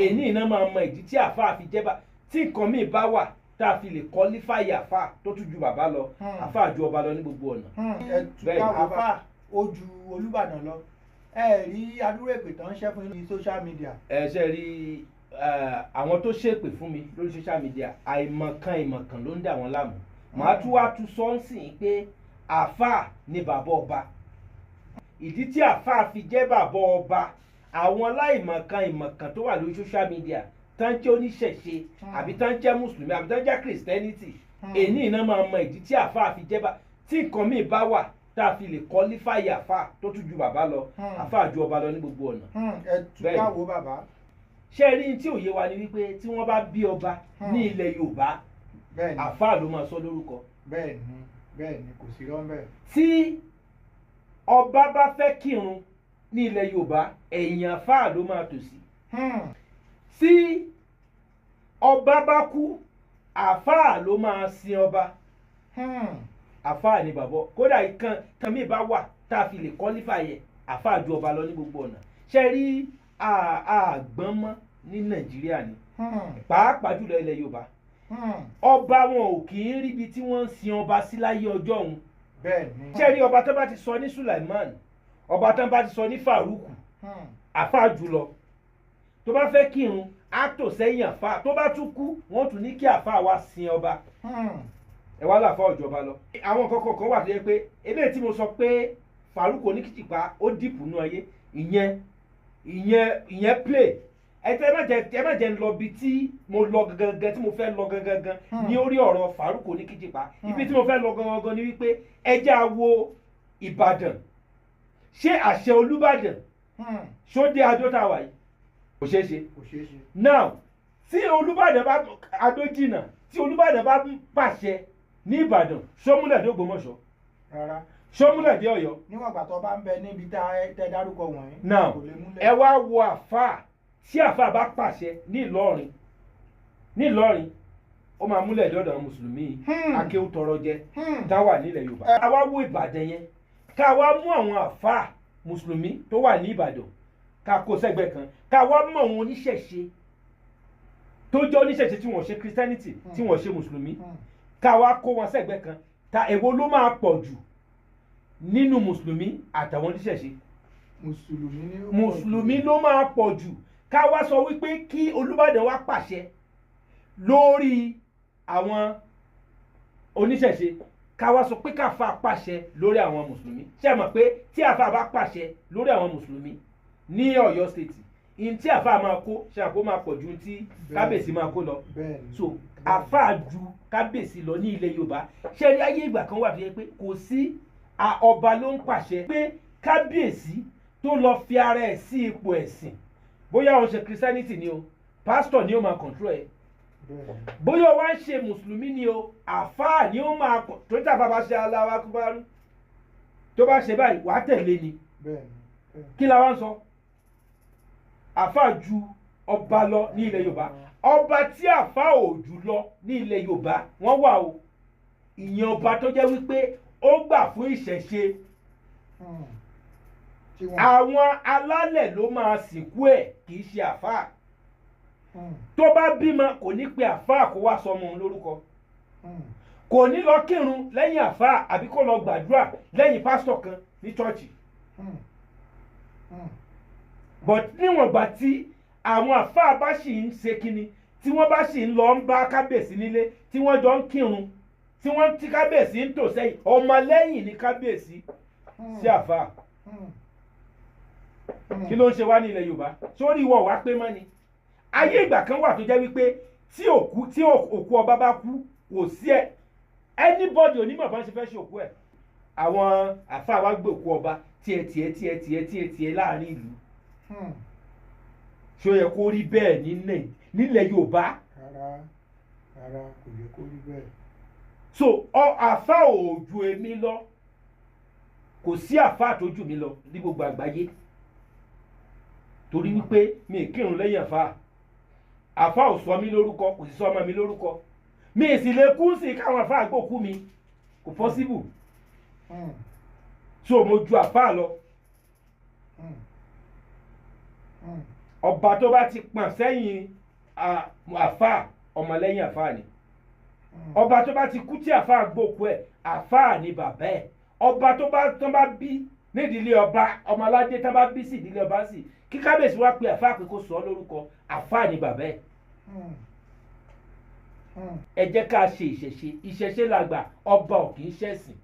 èní iná máa mọ ìdí tí àfáà fi jẹ́ bá tí nǹkan míì bá wà tá a fi lè qualify àfáà tó tún ju bàbá lọ àfáà ju ọba lọ ní gbogbo ọ̀nà. ẹ̀tùká àfáà ó ju Olúbàdàn lọ ẹ rí adúrò èpè tán ṣẹ́ fún ní social media. ẹ ṣe rí àwọn tó ṣépè fún mi lórí social media ìmọ̀kan ló ń dà wọ́n láàmú màá tún wá tún sọ́nsìn pé àfáà ni bàbá ọba ìdí tí àfáà fi jẹ́ bàbá ọba àwọn ìmọ̀kan tó wà lórí social media tán jẹ́ oníṣẹ̀ṣe àbí tán jẹ́ mùsùlùmí àbí tán jẹ́ christianity èní iná máa mọ ìdí tí àfáà fi jẹ́ bá tí nǹkan míì bá wà tá a fi lè qualify àfáà tó tún ju bàbá lọ àfáà ju ọba lọ ní gbogbo ọ̀nà. ẹ̀tùká wo bàbá. ṣé rí tí òye wa ni wípé tí wọ́n bá bí ọba ní ilẹ̀ Yorùbá àfáà ló máa sọ lórúkọ. bẹ́ẹ̀ni kò sí rán bẹ́ẹ̀. tí ọba bá fẹ́ kírun ní ilẹ̀ Yorùbá ẹ̀yìn àfáà ló máa tò sí. tí ọba bá kú àfáà ló máa sin ọba. àfáà ni bàbá kódà ìkan mi bá wà tá a fi lè qualify yẹ àfáà ju ọba lọ ní gbogbo ọ̀nà. ṣe rí àgbọ́n mọ́ ní Nàìjíríà ni pàápàá jùlọ ilẹ̀ Yorùbá ọba wọn ò kì í ríbi tí wọ́n ń sin ọba sí láyé ọjọ́ òun. ṣe rí ọba tó bá ti sọ ní Sulaiman ọba tó bá ti sọ ní Faruku àfáà jùlọ tó bá fẹ́ kírun á tò sẹ́yìn àfáà tó bá tún kú wọ́n tún ní kí àfáà wá sin ọba ẹ wá láfa ọ̀jọ̀ba lọ. àwọn kọ̀ọ̀kan wà tó yẹ pé eléyìí tí mo sọ pé Faruku Oníkìtìpá ó dìpù nú ayé ìyẹn play ẹ má jẹ́ ń lọ bí tí mo lọ gangan tí mo fẹ́ lọ gangan ní orí ọ̀rọ̀ Faruku Oníkìtìpá ibi tí mo fẹ́ lọ gangan ni wípé ẹ jẹ́ á wo Ìbàdàn ṣé àṣẹ Olúbàdàn ṣó dé adó tá a wà yìí kò ṣeé ṣe. now tí Olúbàdàn bá adó jìnnà tí Olúbàdàn bá pàṣẹ ní Ìbàdàn ṣómúlẹ̀ dé Ògbómọ̀ṣọ́ ṣómúlẹ̀ dé Ọ̀yọ́. níwọ̀n ìgbà tó bá ń bẹ níbi tẹ́ dárúkọ wọ̀nyí. now ẹ wá wo àfáà tí àfáà bá pàṣẹ ní Ìlọrin ó máa múlẹ̀ dé ọ̀dọ̀ mùsùlùmí akéwù tọrọ jẹ dáwà nílẹ̀ Yorùbá. ká wá wo Ìbàdàn yẹn ká wá mú àwọn àfáà mùsùlùmí tó wà ní Ìbàdàn ká kó sẹ́gbẹ̀ kan ká wá mú àwọn oníṣẹ̀ṣe tó jẹ́ oníṣẹ̀ṣe tí wọ́n ṣe christianity tí wọ́n ṣe mùsùlùmí ká wá kó wọn sẹ́gbẹ̀ kan ta èwo ló máa pọ̀ jù nínú mùsùlùmí àtàwọn oníṣẹ̀ṣe. mùsùlùmí ló máa pọ̀ jù ká wá sọ wípé kí Olúbàdàn wá pàṣẹ lórí àwọn oníṣẹ̀ṣe ká wá sọ pé káfà pàṣẹ lórí àwọn mùsùlùmí ṣé mọ̀ pé tí àfà bá pàṣẹ lórí àwọn mùsùlùmí ní Ọ̀yọ́ state in tí àfà máa kó ṣe àpò máa pọ̀ ju tí kábíyèsí máa kó lọ so àfà ju kábíyèsí lọ ní ilẹ̀ Yorùbá ṣe rí ayé ìgbà kan wà tó yẹ pé kò sí ọba ló ń pàṣẹ pé kábíyèsí tó lọ fi ara ẹ̀ sí ipò ẹ̀sìn bóyá òun ṣe christianity ni o pastor ni ó máa control ẹ̀ bóyá wá ń ṣe mùsùlùmí ni o àfáà ni ó máa tó tí àfáà bá ṣe Allahu Akbar tó bá ṣe báyìí wàá tẹ̀lé ni kí la wá ń sọ àfáà ju ọba lọ ní ilẹ̀ Yorùbá ọba tí àfáà ò jù lọ ní ilẹ̀ Yorùbá wọ́n wà o ìyẹn ọba tó jẹ́ wípé ó gbà fún ìṣẹ̀ṣe àwọn alálẹ̀ ló máa sìnkú ẹ̀ kì í ṣe àfáà tó bá bímọ kò ní pe àfáà kó wá sọmọ òun lórúkọ kò ní lọ kírun lẹ́yìn àfáà àbí kó lọ gbàdúrà lẹ́yìn pásítọ̀ kan ní chọ́ọ̀chì but níwọ̀n gbà tí àwọn àfáà bá sì ń ṣe kínní tí wọ́n bá sì ń lọ ń bá kábíyèsí nílé tí wọ́n jọ ń kírun tí wọ́n ti kábíyèsí ń tò sẹ́yìn ọmọlẹ́yìn ní kábíyèsí sí àfáà kí ló ń ṣe wá ní ilẹ̀ Yorùbá sórí ìwọ wá pé mọ́ ni ayé ìgbà kan wà tó jẹ́ wípé tí òkú ọba bá kú kò sí anybody onímọ̀ bá ń ṣe fẹ́ ṣe òkú ẹ̀ àwọn àfáà wá gbé òkú ọba tiẹ̀ láàrin ìlú ṣó yẹ kó rí bẹ́ẹ̀ nílẹ̀ Yorùbá. rárá kò yẹ kó rí bẹ́ẹ̀. so àfáà ò ju èmi lọ kò sí àfáà tó jù mí lọ ní gbogbo àgbáyé torí wípé mi ì kírun lẹ́yìn àfáà ò sọ mí lórúkọ kò sì sọ ọmọ mi lórúkọ mi ì sì lè kú sí káwọn àfáà gbòkú mi kò possible so mo ju àfáà lọ ọba tó bá ti pọ̀n sẹ́yìn àfà ọmọlẹ́yìn àfà ni ọba tó bá ti kú tí àfà gbòkú ẹ̀ àfà ni bàbá ẹ̀ ọba tó bá bí nídìílé ọba ọmọládé tó bá bí sí ìdílé ọba sí kí kábíyèsí wá pe àfà pé kó sọ ọ́ lórúkọ àfà ni bàbá ẹ̀. Ẹ jẹ́ ká ṣe ìṣẹ̀ṣe làgbà ọba ò kì í ṣẹ̀sìn